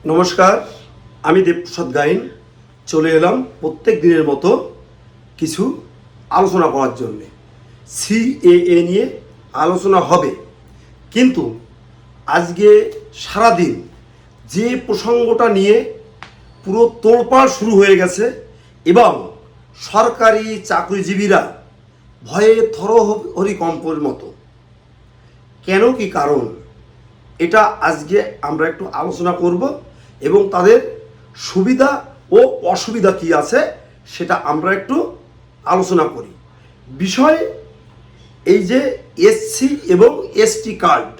নমস্কার, আমি দেবপ্রসাদ গাইন চলে এলাম প্রত্যেক দিনের মতো কিছু আলোচনা করার জন্যে। সিএএ নিয়ে আলোচনা হবে, কিন্তু আজকে সারাদিন যে প্রসঙ্গটা নিয়ে পুরো তোড়পাড় শুরু হয়ে গেছে এবং সরকারি চাকরিজীবীরা ভয়ে থরহরিকম্পের মতো। কেন কি কারণ, এটা আজকে আমরা একটু আলোচনা করব এবং তাদের সুবিধা ও অসুবিধা কি আছে সেটা আমরা একটু আলোচনা করি। বিষয় এই যে এসসি এবং এসটি কার্ড,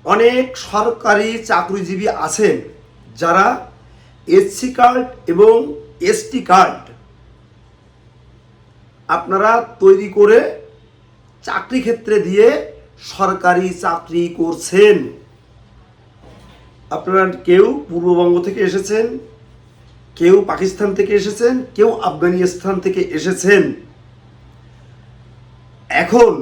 অনেক সরকারি চাকরিজীবী আছেন যারা এসসি কার্ড এবং এসটি কার্ড আপনারা তৈরি করে চাকরি ক্ষেত্রে দিয়ে সরকারি চাকরি করছেন। আপনারা কেউ পূর্ববঙ্গ থেকে এসেছেন, কেউ পাকিস্তান থেকে এসেছেন, কেউ আফগানিস্তান থেকে এসেছেন। এখন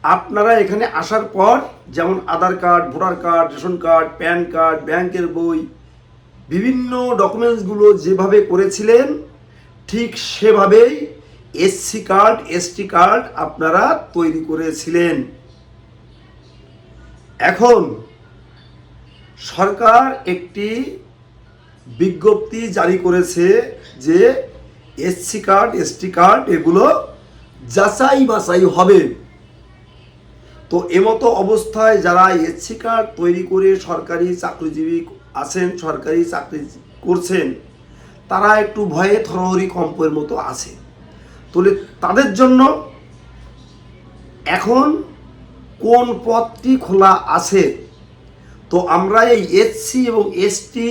আপনারা এখানে আসার পর যেমন Aadhaar card, voter card, ration card, PAN card, ব্যাংকের বই, বিভিন্ন ডকুমেন্টসগুলো যেভাবে করেছিলেন ঠিক সেভাবেই এসসি কার্ড, এসটি কার্ড আপনারা তৈরি করেছিলেন। এখন সরকার একটি বিজ্ঞপ্তি জারি করেছে যে এসসি কার্ড, এসটি কার্ড এগুলো যাচাই বাছাই হবে। তো এমতো অবস্থায় যারা এসসি কার্ড তৈরি করে সরকারি চাকরিজীবী আছেন, সরকারি চাকরি করছেন, তারা একটু ভয়ে থরহরিকম্পের মতো আছে। তাহলে তাদের জন্য এখন কোন পথটি খোলা আছে? তো আমরা এই এসসি এবং এসটি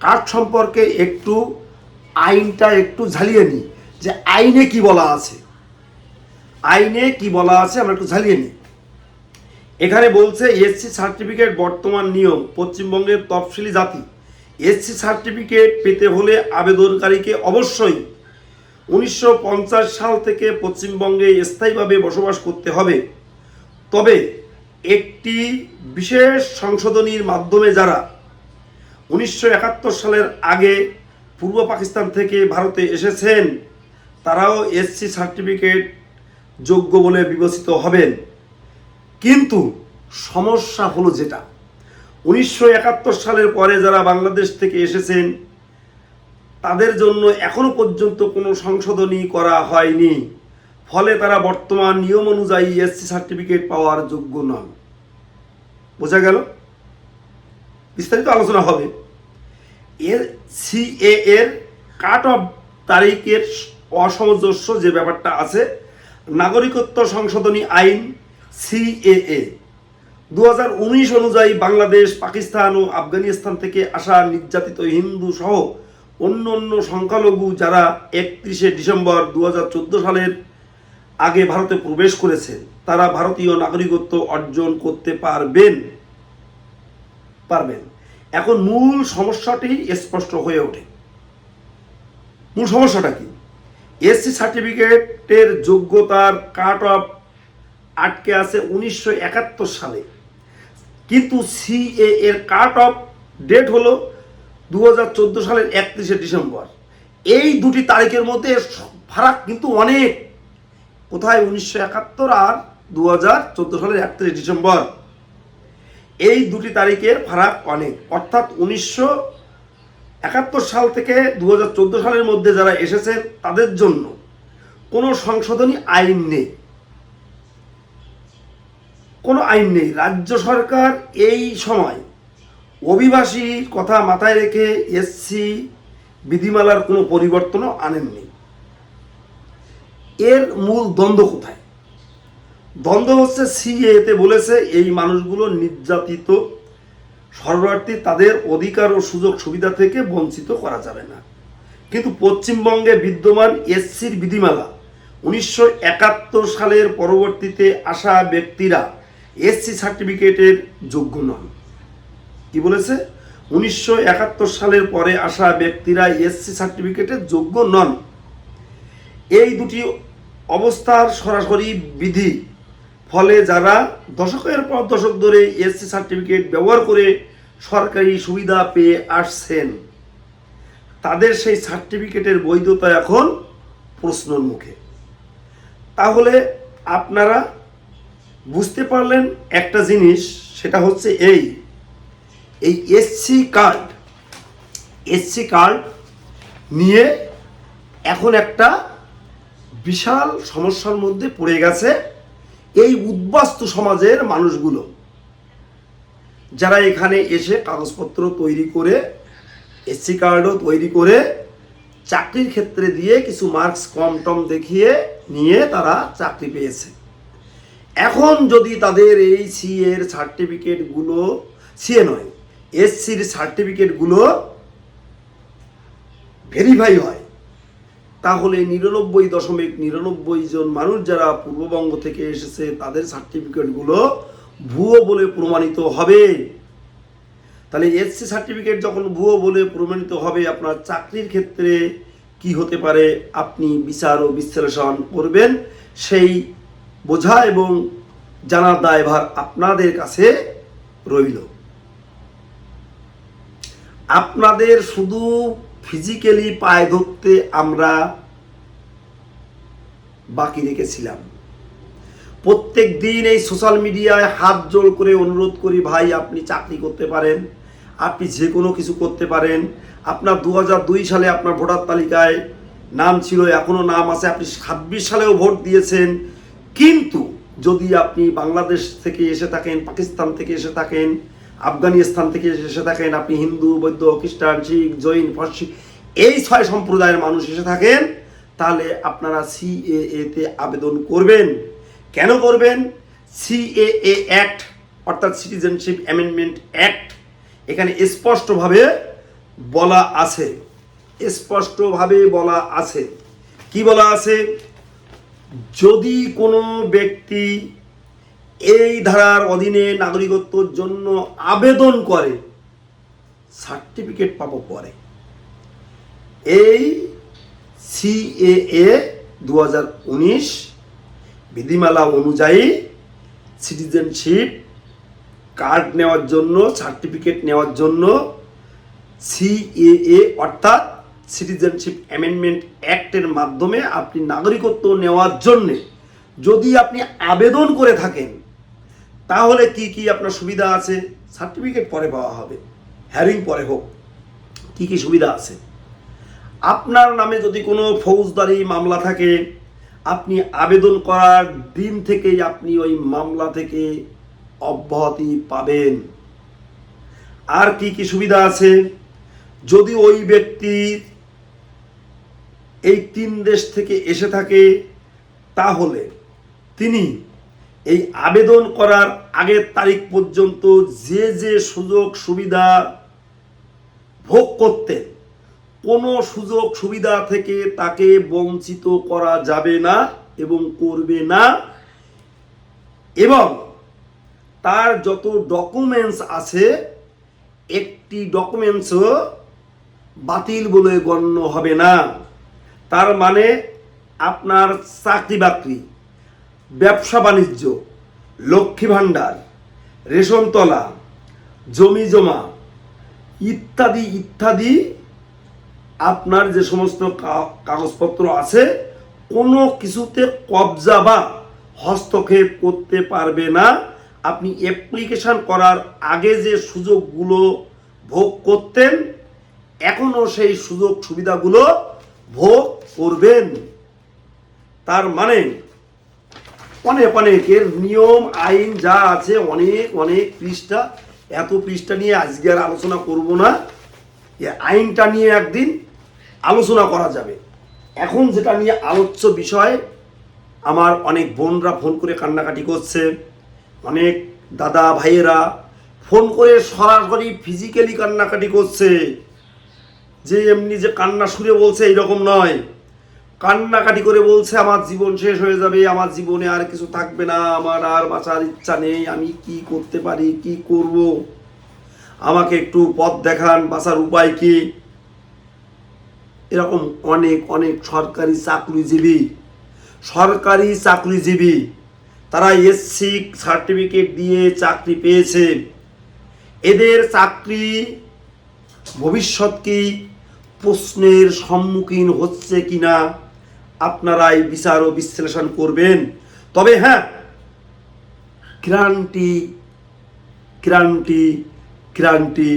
কার্ড সম্পর্কে একটু আইনটা একটু ঝালিয়ে নিই, যে আইনে কি বলা আছে। আইনে কি বলা আছে আমরা একটু ঝালিয়ে নিই। এখানে বলছে এসসি সার্টিফিকেট বর্তমান নিয়ম, পশ্চিমবঙ্গের তফসিলি জাতি এসসি সার্টিফিকেট পেতে হলে আবেদনকারীকে অবশ্যই 1950 সাল থেকে পশ্চিমবঙ্গে স্থায়ীভাবে বসবাস করতে হবে। তবে একটি বিশেষ সংশোধনীর মাধ্যমে যারা 1971 সালের আগে পূর্ব পাকিস্তান থেকে ভারতে এসেছেন তারাও এসসি সার্টিফিকেট যোগ্য বলে বিবেচিত হবেন। কিন্তু সমস্যা হলো যেটা 1971 সালের পরে যারা বাংলাদেশ থেকে এসেছেন তাদের জন্য এখনো পর্যন্ত কোনো সংশোধনী করা হয়নি, ফলে তারা বর্তমান নিয়ম অনুযায়ী এসসি সার্টিফিকেট পাওয়ার যোগ্য নন। বোঝা গেল? বিস্তারিত আলোচনা হবে। এর সিএ এর কাট অফ তারিখের অসামঞ্জস্য যে ব্যাপারটা আছে, নাগরিকত্ব সংশোধনী আইন সিএএ 2019 অনুযায়ী বাংলাদেশ, পাকিস্তান ও আফগানিস্তান থেকে আসা নির্যাতিত হিন্দু সহ অন্য অন্য সংখ্যালঘু যারা 31শে ডিসেম্বর 2014 সালের আগে ভারতে প্রবেশ করেছেন তারা ভারতীয় নাগরিকত্ব অর্জন করতে পারবেন। এখন মূল সমস্যাটি স্পষ্ট হয়ে ওঠে। মূল সমস্যাটা কি? এসসি সার্টিফিকেটের যোগ্যতার কাট অফ আটকে আছে 1971 সালে, কিন্তু সিএ এর কাট অফ ডেট হলো 2014 সালের 31শে ডিসেম্বর। এই দুটি তারিখের মধ্যে ফারাক কিন্তু অনেক। কোথায় 1971 আর 2014 সালের 31 ডিসেম্বর, এই দুটি তারিখের ফারাক অনেক। অর্থাৎ 1971 সাল থেকে 2014 সালের মধ্যে যারা এসেছেন তাদের জন্য কোনো সংশোধনী আইন নেই, কোনো আইন নেই। রাজ্য সরকার এই সময় অভিবাসীর কথা মাথায় রেখে এসসি বিধিমালার কোনো পরিবর্তনও আনেননি। এর মূল দ্বন্দ্ব কোথায়? দ্বন্দ্ব হচ্ছে সিএতে বলেছে এই মানুষগুলো নির্যাতিত শরণার্থী, তাদের অধিকার ও সুযোগ সুবিধা থেকে বঞ্চিত করা যাবে না। কিন্তু পশ্চিমবঙ্গে বিদ্যমান এসসির বিধিমালা 1971 সালের পরবর্তীতে আসা ব্যক্তিরা এসসি সার্টিফিকেটের যোগ্য নন। কি বলেছে? 1971 সালের পরে আসা ব্যক্তিরা এসসি সার্টিফিকেটের যোগ্য নন। এই দুটি অবস্থার সরাসরি বিধি। ফলে যারা দশকের পর দশক ধরে এসসি সার্টিফিকেট ব্যবহার করে সরকারি সুবিধা পেয়ে আসছেন, তাদের সেই সার্টিফিকেটের বৈধতা এখন প্রশ্নের মুখে। তাহলে আপনারা বুঝতে পারলেন একটা জিনিস, সেটা হচ্ছে এই এসসি কার্ড নিয়ে এখন একটা বিশাল সমস্যার মধ্যে পড়ে গেছে এই উদ্বাস্তু সমাজের মানুষগুলো, যারা এখানে এসে কাগজপত্র তৈরি করে এসসি কার্ডও তৈরি করে চাকরির ক্ষেত্রে দিয়ে কিছু মার্কস কম টম দেখিয়ে নিয়ে তারা চাকরি পেয়েছে। এখন যদি তাদের এই এর সার্টিফিকেটগুলো, সিএ নয় এসসির সার্টিফিকেটগুলো ভেরিফাই হয়, তাহলে 99.99 জন মানুষ যারা পূর্ববঙ্গ থেকে এসেছে তাদের সার্টিফিকেটগুলো ভুয়ো বলে প্রমাণিত হবে। তাহলে এসসি সার্টিফিকেট যখন ভুয়ো বলে প্রমাণিত হবে, আপনার চাকরির ক্ষেত্রে কি হতে পারে আপনি বিচার ও বিশ্লেষণ করবেন, সেই বোঝা এবং জানার দায়ভার আপনাদের কাছে রইল। আপনাদের শুধু ফিজিক্যালি পায়ে ধরতে আমরা বাকি রেখেছিলাম। প্রত্যেক দিন এই সোশ্যাল মিডিয়ায় হাত জোড় করে অনুরোধ করি, ভাই আপনি চাকরি করতে পারেন, আপনি যে কোনো কিছু করতে পারেন। আপনার 2002 সালে আপনার ভোটার তালিকায় নাম ছিল, এখনও নাম আছে, আপনি 26 সালেও ভোট দিয়েছেন। কিন্তু যদি আপনি বাংলাদেশ থেকে এসে থাকেন, পাকিস্তান থেকে এসে থাকেন, আফগানিস্তান থেকে এসে থাকেন, আপনি হিন্দু, বৌদ্ধ, খ্রিস্টান, শিখ, জৈন, পারসি এই 6 সম্প্রদায়ের মানুষ এসে থাকেন, তাহলে আপনারা সিএএতে আবেদন করবেন। কেন করবেন? সিএএ অ্যাক্ট অর্থাৎ সিটিজেনশিপ অ্যামেন্ডমেন্ট অ্যাক্ট, এখানে স্পষ্টভাবে বলা আছে, কি বলা আছে? যদি কোনো ব্যক্তি এই ধারার অধীনে নাগরিকত্বের জন্য আবেদন করে, সার্টিফিকেট পাবো পরে। এই সিএএ 2019 বিধিমালা অনুযায়ী সিটিজেনশিপ কার্ড নেওয়ার জন্য, সার্টিফিকেট নেওয়ার জন্য সিএএ অর্থাৎ সিটিজেনশিপ অ্যামেন্ডমেন্ট অ্যাক্টের মাধ্যমে আপনি নাগরিকত্ব নেওয়ার জন্যে যদি আপনি আবেদন করে থাকেন, তাহলে কি কি আপনার সুবিধা আছে? সার্টিফিকেট পরে পাওয়া হবে, হ্যারিং পরে হোক। কি কি সুবিধা আছে? আপনার নামে যদি কোনো ফৌজদারি মামলা থাকে, আপনি আবেদন করার দিন থেকেই আপনি ওই মামলা থেকে অব্যাহতি পাবেন। আর কি কি সুবিধা আছে? যদি ওই ব্যক্তি এই 3 দেশ থেকে এসে থাকে, তাহলে তিনি এই আবেদন করার আগের তারিখ পর্যন্ত যে যে সুযোগ সুবিধা ভোগ করতেন, কোনো সুযোগ সুবিধা থেকে তাকে বঞ্চিত করা যাবে না এবং করবে না। এবং তার যত ডকুমেন্টস আছে, একটি ডকুমেন্টসও বাতিল বলে গণ্য হবে না। তার মানে আপনার চাকরি বাকরি, ব্যবসা বাণিজ্য, লক্ষ্মী ভাণ্ডার, রেশনতলা, জমি জমা ইত্যাদি ইত্যাদি আপনার যে সমস্ত কাগজপত্র আছে, কোনো কিছুতে কবজা বা হস্তক্ষেপ করতে পারবে না। আপনি অ্যাপ্লিকেশন করার আগে যে সুযোগগুলো ভোগ করতেন, এখনও সেই সুযোগ সুবিধাগুলো ভোগ করবেন। তার মানে অনেকের নিয়ম আইন যা আছে, অনেক পৃষ্ঠা, এত পৃষ্ঠা নিয়ে আজকে আর আলোচনা করব না। এই আইনটা নিয়ে একদিন আলোচনা করা যাবে। এখন যেটা নিয়ে আলোচ্য বিষয়, আমার অনেক বোনরা ফোন করে কান্নাকাটি করছে, অনেক দাদা ভাইয়েরা ফোন করে সরাসরি ফিজিক্যালি কান্নাকাটি করছে, যে এমনি যে কান্না সুরে বলছে এইরকম নয়, কান্নাকাটি করে বলছে আমার জীবন শেষ হয়ে যাবে, আমার জীবনে আর কিছু থাকবে না, আমার আর বাঁচার ইচ্ছা নেই, আমি কি করতে পারি, কি করব, আমাকে একটু পথ দেখান, বাঁচার উপায় কি। এরকম অনেক সরকারি চাকরিজীবী তারা এসসি সার্টিফিকেট দিয়ে চাকরি পেয়েছে, এদের চাকরি ভবিষ্যৎ কি প্রশ্নের সম্মুখীন হচ্ছে কিনা আপনারাই বিচার ও বিশ্লেষণ করবেন। তবে হ্যাঁ, গ্যারান্টি গ্যারান্টি গ্যারান্টি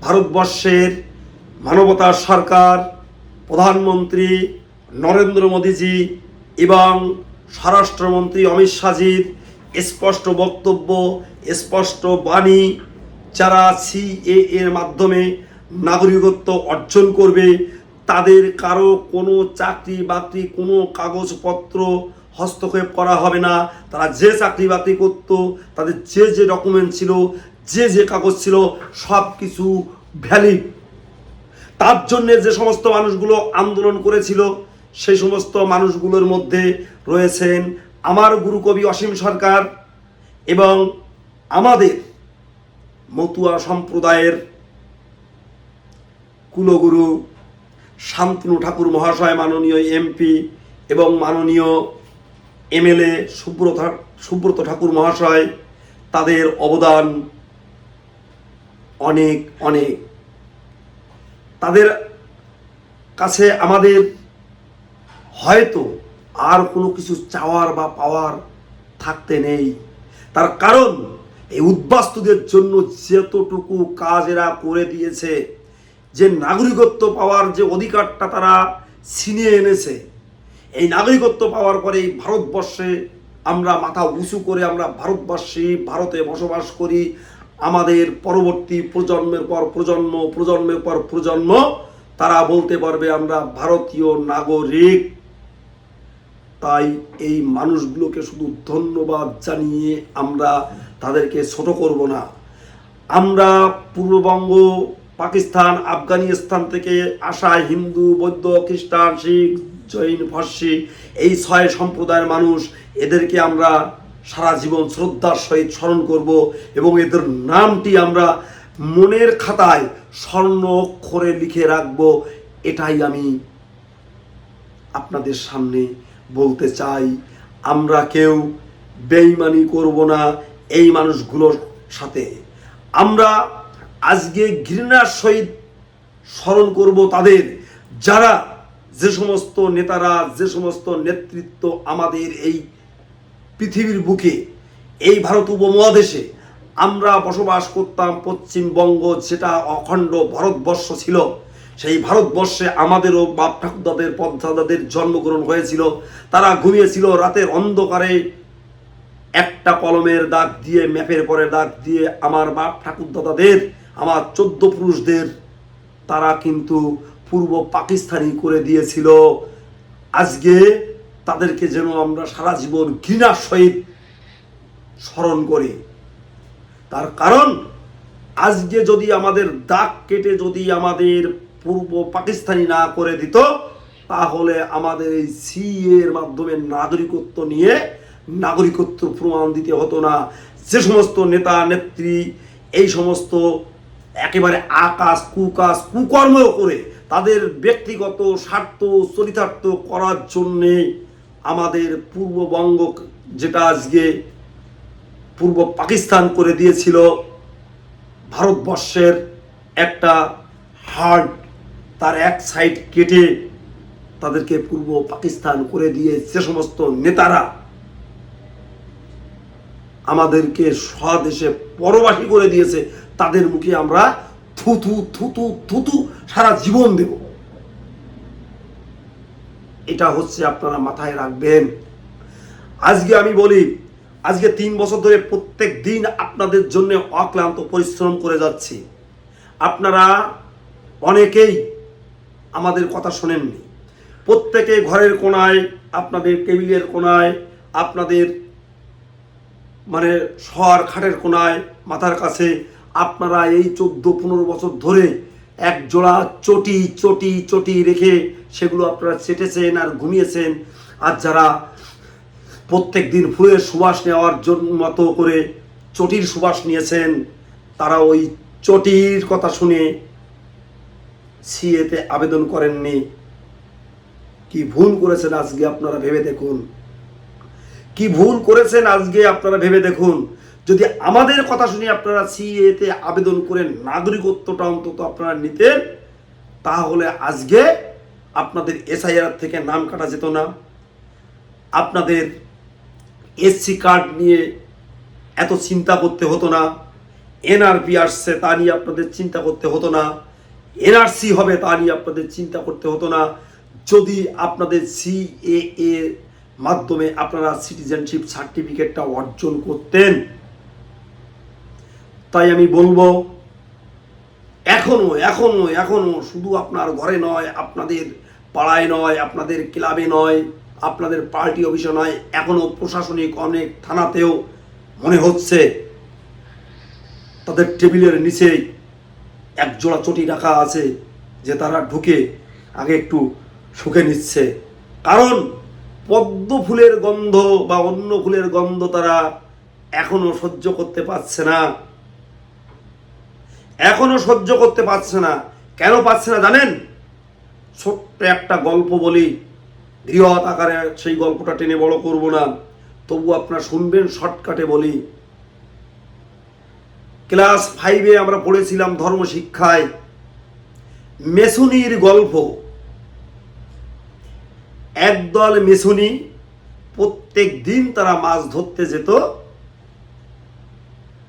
ভারতবর্ষের মানবতার সরকার, প্রধানমন্ত্রী নরেন্দ্র মোদীজি এবং স্বরাষ্ট্রমন্ত্রী অমিত শাহজির স্পষ্ট বক্তব্য, স্পষ্ট বাণী, যারা সিএএ এর মাধ্যমে নাগরিকত্ব অর্জন করবে তাদের কারো কোনো চাকরি বাকরি, কোনো কাগজপত্র হস্তক্ষেপ করা হবে না। তারা যে চাকরি বাকরি করতো, তাদের যে যে ডকুমেন্ট ছিল, যে যে কাগজ ছিল, সব কিছু ভ্যালিড। তার জন্যে যে সমস্ত মানুষগুলো আন্দোলন করেছিল সেই সমস্ত মানুষগুলোর মধ্যে রয়েছেন আমার গুরুকবি অসীম সরকার এবং আমাদের মতুয়া সম্প্রদায়ের কুলগুরু শান্তনু ঠাকুর মহাশয়, মাননীয় এমপি এবং মাননীয় এমএলএ সুব্রত ঠাকুর মহাশয়। তাদের অবদান অনেক অনেক। তাদের কাছে আমাদের হয়তো আর কোনো কিছু চাওয়ার বা পাওয়ার থাকতে নেই। তার কারণ এই উদ্বাস্তুদের জন্য যতটুকু কাজ এরা করে দিয়েছে, যে নাগরিকত্ব পাওয়ার যে অধিকারটা তারা ছিনিয়ে এনেছে, এই নাগরিকত্ব পাওয়ার পরে এই ভারতবর্ষে আমরা মাথা উঁচু করে আমরা ভারতবাসী, ভারতে বসবাস করি। আমাদের পরবর্তী প্রজন্মের পর প্রজন্ম, প্রজন্মের পর প্রজন্ম তারা বলতে পারবে আমরা ভারতীয় নাগরিক। তাই এই মানুষগুলোকে শুধু ধন্যবাদ জানিয়ে আমরা তাদেরকে ছোট করব না। আমরা পূর্ববঙ্গ, পাকিস্তান, আফগানিস্তান থেকে আসা হিন্দু, বৌদ্ধ, খ্রিস্টান, শিখ, জৈন, ফার্সি, এই 6 সম্প্রদায়ের মানুষ, এদেরকে আমরা সারা জীবন শ্রদ্ধার সহিত স্মরণ করব এবং এদের নামটি আমরা মনের খাতায় স্বর্ণ অক্ষরে লিখে রাখব। এটাই আমি আপনাদের সামনে বলতে চাই। আমরা কেউ বেঈমানি করব না এই মানুষগুলোর সাথে। আমরা আজকে ঘৃণার সহিত স্মরণ করব তাদের, যারা, যে সমস্ত নেতারা, যে সমস্ত নেতৃত্ব আমাদের এই পৃথিবীর বুকে, এই ভারত উপমহাদেশে আমরা বসবাস করতাম, পশ্চিমবঙ্গ যেটা অখণ্ড ভারতবর্ষ ছিল, সেই ভারতবর্ষে আমাদেরও বাপ ঠাকুরদাদের, পদ্মাদাদের জন্মগ্রহণ হয়েছিল। তারা ঘুমিয়েছিল রাতের অন্ধকারে, একটা কলমের দাগ দিয়ে, ম্যাপের পরে দাগ দিয়ে আমার বাপ ঠাকুরদাদাদের, আমার 14 পুরুষদের তারা কিন্তু পূর্ব পাকিস্তানি করে দিয়েছিল। আজকে তাদেরকে যেন আমরা সারা জীবন ঘৃণার সহিত স্মরণ করি। তার কারণ আজকে যদি আমাদের দাগ কেটে যদি আমাদের পূর্ব পাকিস্তানি না করে দিত, তাহলে আমাদের এই সিএ এর মাধ্যমে নাগরিকত্ব নিয়ে নাগরিকত্ব প্রমাণ দিতে হতো না। যে সমস্ত নেতা নেত্রী এই সমস্ত একেবারে আকাশ কুকাশ কুকর্ম করে তাদের ব্যক্তিগত স্বার্থ চরিতার্থ করার জন্যে আমাদের পূর্ববঙ্গ, যেটা আজকে পূর্ব পাকিস্তান করে দিয়েছিল, ভারতবর্ষের একটা হার্ট, তার এক সাইড কেটে তাদেরকে পূর্ব পাকিস্তান করে দিয়ে যে সমস্ত নেতারা আমাদেরকে স্বদেশে পরবাসী করে দিয়েছে, তাদের মুখে আমরা থুতু থুতু থুতু সারা জীবন দেব। এটা হচ্ছে আপনারা মাথায় রাখবেন। আজকে আমি বলি, আজকে 3 বছর ধরে প্রত্যেক দিন আপনাদের জন্য অক্লান্ত পরিশ্রম করে যাচ্ছি। আপনারা অনেকেই আমাদের কথা শোনেননি। প্রত্যেকে ঘরের কোনায়, আপনাদের টেবিলের কোনায়, আপনাদের মানে শহর খাটের কোনায়, মাথার কাছে আপনারা এই 14-15 বছর ধরে এক জোড়া চটি চটি চটি রেখে সেগুলো আপনারা চেটেছেন আর ঘুমিয়েছেন। আর যারা প্রত্যেক দিন ফুলের সুবাস নেওয়ার জন্য মতো করে চটির সুবাস নিয়েছেন, তারা ওই চটির কথা শুনে সিএতে আবেদন করেননি। কি ভুল করেছেন আজকে আপনারা ভেবে দেখুন, কি ভুল করেছেন আজকে আপনারা ভেবে দেখুন। যদি আমাদের কথা শুনে আপনারা সিএতে আবেদন করে নাগরিকত্বটা অন্তত আপনারা নিতেন, তাহলে আজকে আপনাদের এসআইআর থেকে নাম কাটা যেত না, আপনাদের এসসি কার্ড নিয়ে এত চিন্তা করতে হতো না, এনআরপি আসছে তা নিয়ে আপনাদের চিন্তা করতে হতো না, এনআরসি হবে তা নিয়ে আপনাদের চিন্তা করতে হতো না, যদি আপনাদের সিএএ মাধ্যমে আপনারা সিটিজেনশিপ সার্টিফিকেটটা অর্জন করতেন। তাই আমি বলবো, এখনো এখনো এখনো শুধু আপনার ঘরে নয়, আপনাদের পাড়ায় নয়, আপনাদের ক্লাবে নয়, আপনাদের পার্টি অফিসে নয়, এখনো প্রশাসনিক অনেক থানাতেও মনে হচ্ছে তাদের টেবিলের নিচেই এক জোড়া চটি রাখা আছে, যে তারা ঢুকে আগে একটু শুকে নিচ্ছে। কারণ পদ্ম ফুলের গন্ধ বা অন্য ফুলের গন্ধ তারা এখনো সহ্য করতে পারছে না, এখনো সহ্য করতে পারছে না। কেন পারছে না জানেন? ছোট্ট একটা গল্প বলি, বৃহৎ আকারে সেই গল্পটা টেনে বড় করব না, তবু আপনারা শুনবেন, শর্টকাটে বলি। ক্লাস 5-এ আমরা পড়েছিলাম ধর্ম শিক্ষায় মেছুনির গল্প। একদল মেছুনি প্রত্যেক দিন তারা মাছ ধরতে যেত,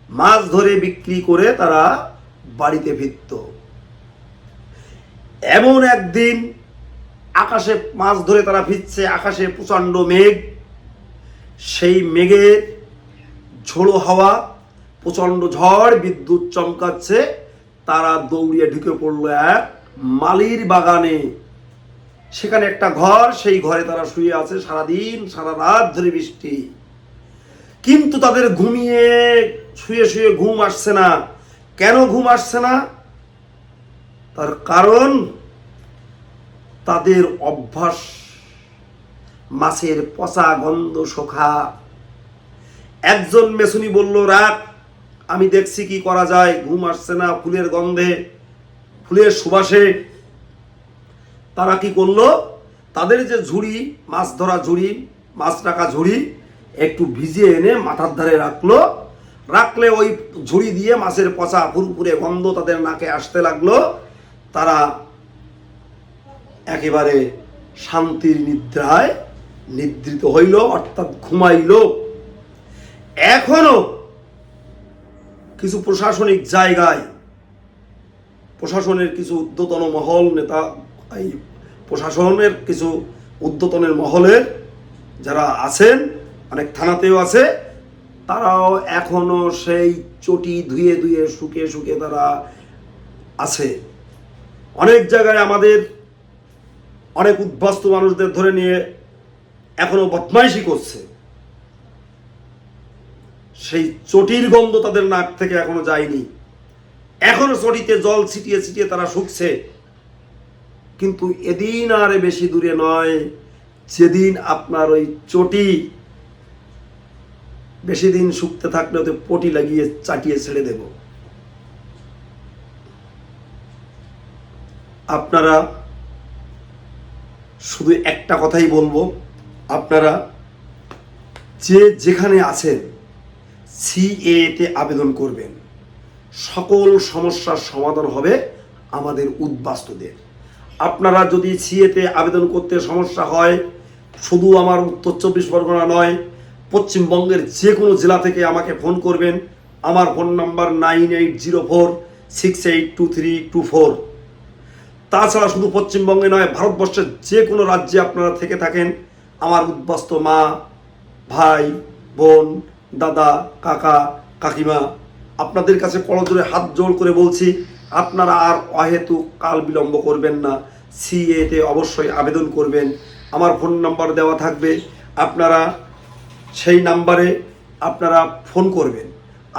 মাছ ধরে বিক্রি করে তারা বাড়িতে ফিরত। এমন একদিন আকাশে মাছ ধরে তারা ফিরছে, আকাশে প্রচণ্ড মেঘ, সেই মেঘের ঝোড়ো হাওয়া, প্রচণ্ড ঝড়, বিদ্যুৎ চমকাচ্ছে, তারা দৌড়িয়ে ঢুকে পড়লো এক মালির বাগানে। সেখানে একটা ঘর, সেই ঘরে তারা শুয়ে আছে সারাদিন, সারা রাত ধরে বৃষ্টি, কিন্তু তাদের ঘুমিয়ে শুয়ে শুয়ে ঘুম আসছে না। কেন ঘুম আসছে না? তার কারণ তাদের অভ্যাস মাছের পচা গন্ধ শোকা। একজন মেছুনি বলল, রাত আমি দেখছি কি করা যায়, ঘুম আসছে না ফুলের গন্ধে, ফুলের সুবাসে। তারা কি করলো, তাদের যে ঝুড়ি, মাছ ধরা ঝুড়ি, মাছ রাখা ঝুড়ি একটু ভিজিয়ে এনে মাথার ধারে রাখলে ওই ঝুড়ি দিয়ে মাছের পচা ফুরফুরে গন্ধ তাদের নাকে আসতে লাগলো। তারা একেবারে শান্তির নিদ্রায় নিদ্রিত হইল, অর্থাৎ ঘুমাইল। এখনো কিছু প্রশাসনিক জায়গায়, প্রশাসনের কিছু ঊর্ধ্বতন মহল নেতা, এই প্রশাসনের কিছু ঊর্ধ্বতনের মহলের যারা আছেন, অনেক থানাতেও আছে, তারাও এখনো সেই চটি ধুয়ে ধুয়ে শুকে শুকে তারা আছে। অনেক জায়গায় আমাদের অনেক উদ্বাস্তু মানুষদের ধরে নিয়ে এখনো বদমাইশি করছে, সেই চটির গন্ধ তাদের নাক থেকে এখনো যায়নি, এখনো চটিতে জল ছিটিয়ে ছিটিয়ে তারা শুকছে। কিন্তু এদিন আর বেশি দূরে নয়, যেদিন আপনার ওই চটি বেশি দিন শুকতে থাকলে ওতে পটি লাগিয়ে চাটিয়ে ছেড়ে দেব। আপনারা শুধু একটা কথাই বলবো, আপনারা যে যেখানে আছেন সিএতে আবেদন করবেন, সকল সমস্যার সমাধান হবে আমাদের উদ্বাস্তুদের। আপনারা যদি সিএতে আবেদন করতে সমস্যা হয়, শুধু আমার উত্তর 24 পরগনা নয়, পশ্চিমবঙ্গের যে কোনো জেলা থেকে আমাকে ফোন করবেন। আমার ফোন নাম্বার 9804682324। তাছাড়া শুধু পশ্চিমবঙ্গে নয়, ভারতবর্ষের যে কোনো রাজ্যে আপনারা থেকে থাকেন, আমার উদ্বাস্তু মা, ভাই, বোন, দাদা, কাকা, কাকিমা, আপনাদের কাছে করজোড়ে হাত জোড় করে বলছি, আপনারা আর অহেতুক কাল বিলম্ব করবেন না, সিএতে অবশ্যই আবেদন করবেন। আমার ফোন নাম্বার দেওয়া থাকবে, আপনারা সেই নাম্বারে আপনারা ফোন করবেন।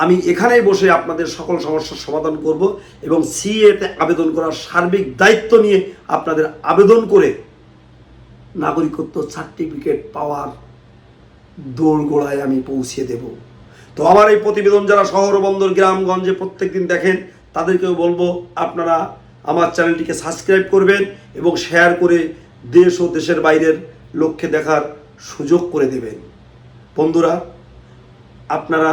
আমি এখানেই বসে আপনাদের সকল সমস্যার সমাধান করব এবং সিএতে আবেদন করার সার্বিক দায়িত্ব নিয়ে আপনাদের আবেদন করে নাগরিকত্ব সার্টিফিকেট পাওয়ার দোরগোড়ায় আমি পৌঁছে দেব। তো আমার এই প্রতিবেদন যারা শহর বন্দর গ্রামগঞ্জে প্রত্যেকদিন দেখেন, তাদেরকেও বলবো আপনারা আমার চ্যানেলটিকে সাবস্ক্রাইব করবেন এবং শেয়ার করে দেশ ও দেশের বাইরের লোককে দেখার সুযোগ করে দেবেন। বন্ধুরা, আপনারা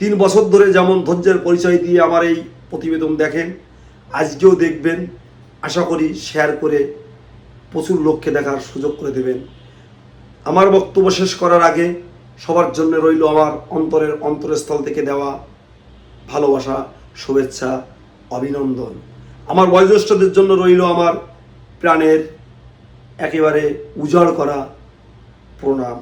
3 বছর ধরে যেমন ধৈর্যের পরিচয় দিয়ে আমার এই প্রতিবেদন দেখেন, আজকেও দেখবেন। আশা করি শেয়ার করে প্রচুর লোককে দেখার সুযোগ করে দেবেন। আমার বক্তব্য শেষ করার আগে সবার জন্য রইল আমার অন্তরস্থল থেকে দেওয়া ভালোবাসা, শুভেচ্ছা, অভিনন্দন। আমার বয়োজ্যেষ্ঠদের জন্য রইল আমার প্রাণের একেবারে উজাড় করা প্রণাম।